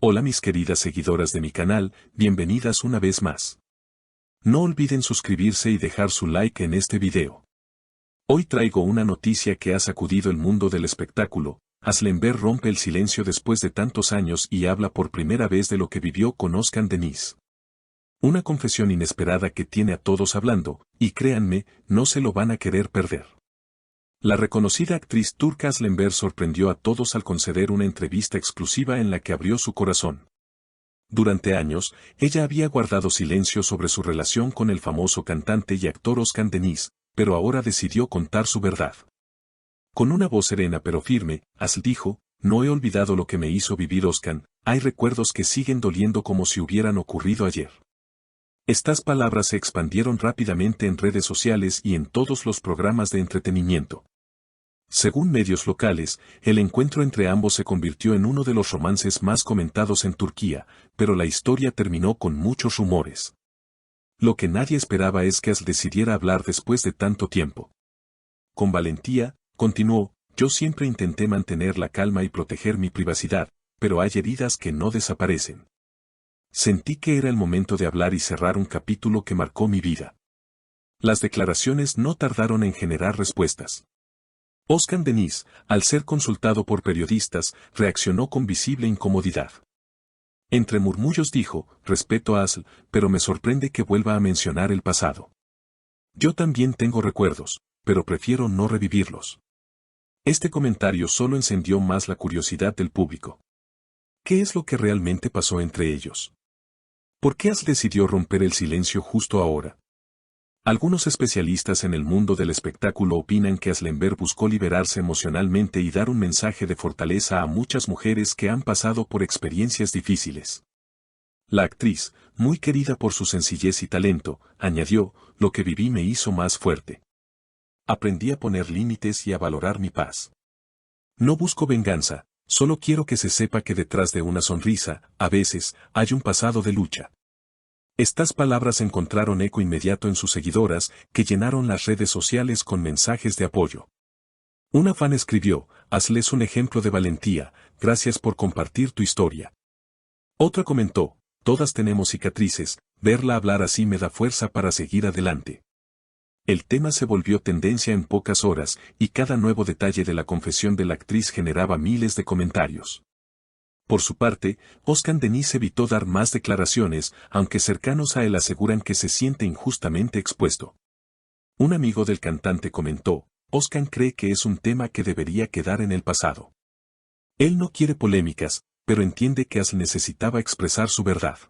Hola mis queridas seguidoras de mi canal, bienvenidas una vez más. No olviden suscribirse y dejar su like en este video. Hoy traigo una noticia que ha sacudido el mundo del espectáculo. Aslemberg rompe el silencio después de tantos años y habla por primera vez de lo que vivió con Özkan Deniz. Una confesión inesperada que tiene a todos hablando, y créanme, no se lo van a querer perder. La reconocida actriz turca Aslemberg sorprendió a todos al conceder una entrevista exclusiva en la que abrió su corazón. Durante años, ella había guardado silencio sobre su relación con el famoso cantante y actor Özkan Deniz, pero ahora decidió contar su verdad. Con una voz serena pero firme, Asl dijo: "No he olvidado lo que me hizo vivir Özkan, hay recuerdos que siguen doliendo como si hubieran ocurrido ayer". Estas palabras se expandieron rápidamente en redes sociales y en todos los programas de entretenimiento. Según medios locales, el encuentro entre ambos se convirtió en uno de los romances más comentados en Turquía, pero la historia terminó con muchos rumores. Lo que nadie esperaba es que Asl decidiera hablar después de tanto tiempo. Con valentía, continuó: "Yo siempre intenté mantener la calma y proteger mi privacidad, pero hay heridas que no desaparecen. Sentí que era el momento de hablar y cerrar un capítulo que marcó mi vida". Las declaraciones no tardaron en generar respuestas. Özkan Deniz, al ser consultado por periodistas, reaccionó con visible incomodidad. Entre murmullos dijo: "Respeto a Asl, pero me sorprende que vuelva a mencionar el pasado. Yo también tengo recuerdos, pero prefiero no revivirlos". Este comentario solo encendió más la curiosidad del público. ¿Qué es lo que realmente pasó entre ellos? ¿Por qué Asl decidió romper el silencio justo ahora? Algunos especialistas en el mundo del espectáculo opinan que Aslemberg buscó liberarse emocionalmente y dar un mensaje de fortaleza a muchas mujeres que han pasado por experiencias difíciles. La actriz, muy querida por su sencillez y talento, añadió: "Lo que viví me hizo más fuerte. Aprendí a poner límites y a valorar mi paz. No busco venganza, solo quiero que se sepa que detrás de una sonrisa, a veces, hay un pasado de lucha". Estas palabras encontraron eco inmediato en sus seguidoras, que llenaron las redes sociales con mensajes de apoyo. Una fan escribió: "Asl es un ejemplo de valentía, gracias por compartir tu historia". Otra comentó: "Todas tenemos cicatrices, verla hablar así me da fuerza para seguir adelante". El tema se volvió tendencia en pocas horas, y cada nuevo detalle de la confesión de la actriz generaba miles de comentarios. Por su parte, Özkan Deniz evitó dar más declaraciones, aunque cercanos a él aseguran que se siente injustamente expuesto. Un amigo del cantante comentó: "Özkan cree que es un tema que debería quedar en el pasado. Él no quiere polémicas, pero entiende que Asl necesitaba expresar su verdad".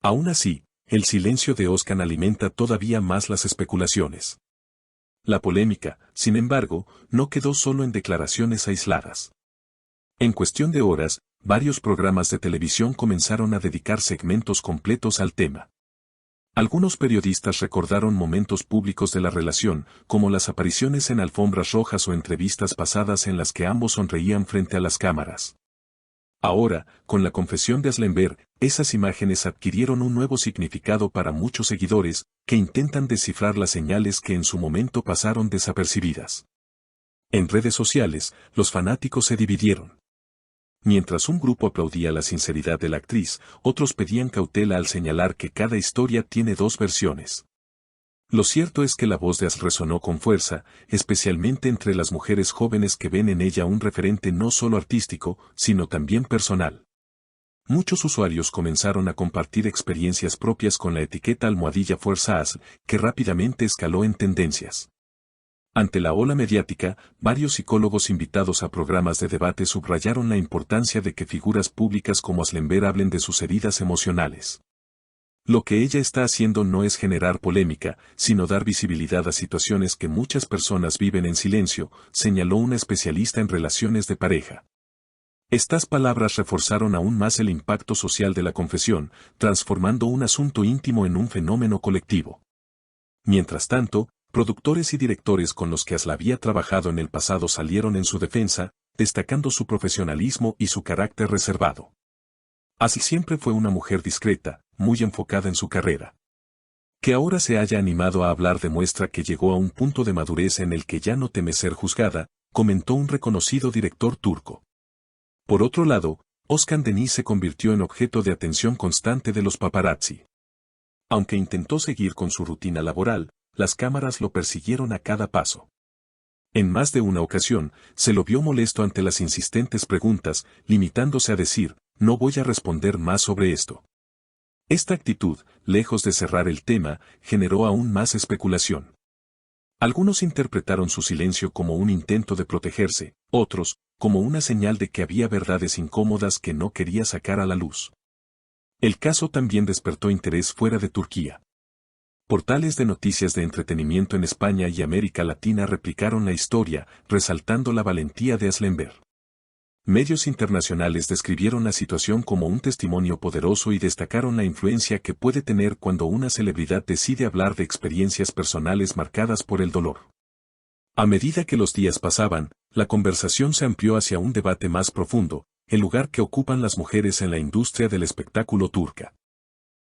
Aún así, el silencio de Özkan alimenta todavía más las especulaciones. La polémica, sin embargo, no quedó solo en declaraciones aisladas. En cuestión de horas, varios programas de televisión comenzaron a dedicar segmentos completos al tema. Algunos periodistas recordaron momentos públicos de la relación, como las apariciones en alfombras rojas o entrevistas pasadas en las que ambos sonreían frente a las cámaras. Ahora, con la confesión de Aslemberg, esas imágenes adquirieron un nuevo significado para muchos seguidores, que intentan descifrar las señales que en su momento pasaron desapercibidas. En redes sociales, los fanáticos se dividieron. Mientras un grupo aplaudía la sinceridad de la actriz, otros pedían cautela al señalar que cada historia tiene dos versiones. Lo cierto es que la voz de Asl resonó con fuerza, especialmente entre las mujeres jóvenes que ven en ella un referente no solo artístico, sino también personal. Muchos usuarios comenzaron a compartir experiencias propias con la etiqueta #Fuerza Asl, que rápidamente escaló en tendencias. Ante la ola mediática, varios psicólogos invitados a programas de debate subrayaron la importancia de que figuras públicas como Aslemberg hablen de sus heridas emocionales. Lo que ella está haciendo no es generar polémica, sino dar visibilidad a situaciones que muchas personas viven en silencio, señaló una especialista en relaciones de pareja. Estas palabras reforzaron aún más el impacto social de la confesión, transformando un asunto íntimo en un fenómeno colectivo. Mientras tanto, productores y directores con los que Asl había trabajado en el pasado salieron en su defensa, destacando su profesionalismo y su carácter reservado. Asl siempre fue una mujer discreta, muy enfocada en su carrera. Que ahora se haya animado a hablar demuestra que llegó a un punto de madurez en el que ya no teme ser juzgada, comentó un reconocido director turco. Por otro lado, Oscar Denis se convirtió en objeto de atención constante de los paparazzi. Aunque intentó seguir con su rutina laboral, las cámaras lo persiguieron a cada paso. En más de una ocasión, se lo vio molesto ante las insistentes preguntas, limitándose a decir, no voy a responder más sobre esto. Esta actitud, lejos de cerrar el tema, generó aún más especulación. Algunos interpretaron su silencio como un intento de protegerse, otros, como una señal de que había verdades incómodas que no quería sacar a la luz. El caso también despertó interés fuera de Turquía. Portales de noticias de entretenimiento en España y América Latina replicaron la historia, resaltando la valentía de Aslemberg. Medios internacionales describieron la situación como un testimonio poderoso y destacaron la influencia que puede tener cuando una celebridad decide hablar de experiencias personales marcadas por el dolor. A medida que los días pasaban, la conversación se amplió hacia un debate más profundo, el lugar que ocupan las mujeres en la industria del espectáculo turca.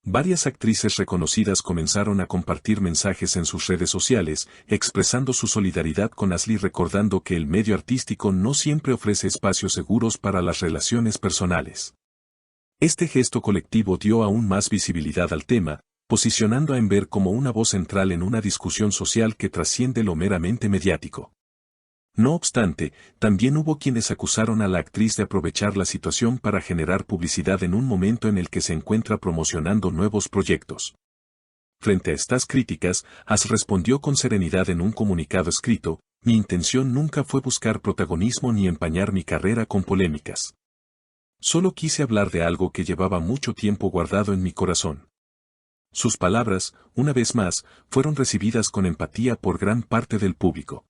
Varias actrices reconocidas comenzaron a compartir mensajes en sus redes sociales, expresando su solidaridad con Asli, recordando que el medio artístico no siempre ofrece espacios seguros para las relaciones personales. Este gesto colectivo dio aún más visibilidad al tema, posicionando a Enver como una voz central en una discusión social que trasciende lo meramente mediático. No obstante, también hubo quienes acusaron a la actriz de aprovechar la situación para generar publicidad en un momento en el que se encuentra promocionando nuevos proyectos. Frente a estas críticas, As respondió con serenidad en un comunicado escrito: mi intención nunca fue buscar protagonismo ni empañar mi carrera con polémicas. Solo quise hablar de algo que llevaba mucho tiempo guardado en mi corazón. Sus palabras, una vez más, fueron recibidas con empatía por gran parte del público.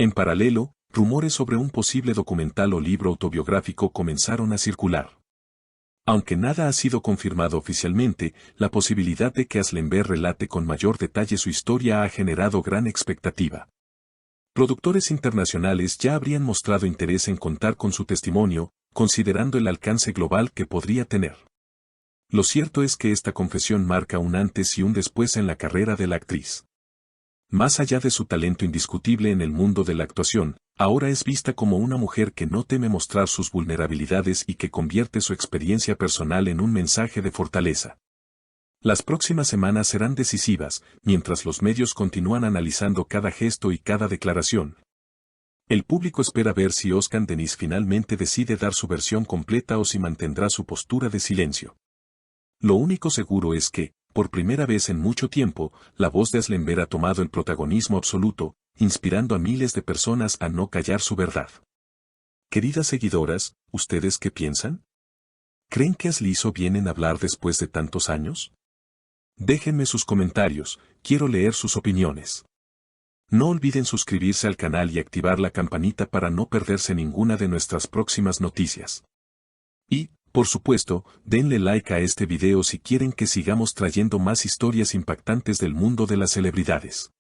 En paralelo, rumores sobre un posible documental o libro autobiográfico comenzaron a circular. Aunque nada ha sido confirmado oficialmente, la posibilidad de que Aslemberg relate con mayor detalle su historia ha generado gran expectativa. Productores internacionales ya habrían mostrado interés en contar con su testimonio, considerando el alcance global que podría tener. Lo cierto es que esta confesión marca un antes y un después en la carrera de la actriz. Más allá de su talento indiscutible en el mundo de la actuación, ahora es vista como una mujer que no teme mostrar sus vulnerabilidades y que convierte su experiencia personal en un mensaje de fortaleza. Las próximas semanas serán decisivas, mientras los medios continúan analizando cada gesto y cada declaración. El público espera ver si Oscar Denis finalmente decide dar su versión completa o si mantendrá su postura de silencio. Lo único seguro es que, por primera vez en mucho tiempo, la voz de Aslemberg ha tomado el protagonismo absoluto, inspirando a miles de personas a no callar su verdad. Queridas seguidoras, ¿ustedes qué piensan? ¿Creen que Asli hizo bien en hablar después de tantos años? Déjenme sus comentarios, quiero leer sus opiniones. No olviden suscribirse al canal y activar la campanita para no perderse ninguna de nuestras próximas noticias. Y, por supuesto, denle like a este video si quieren que sigamos trayendo más historias impactantes del mundo de las celebridades.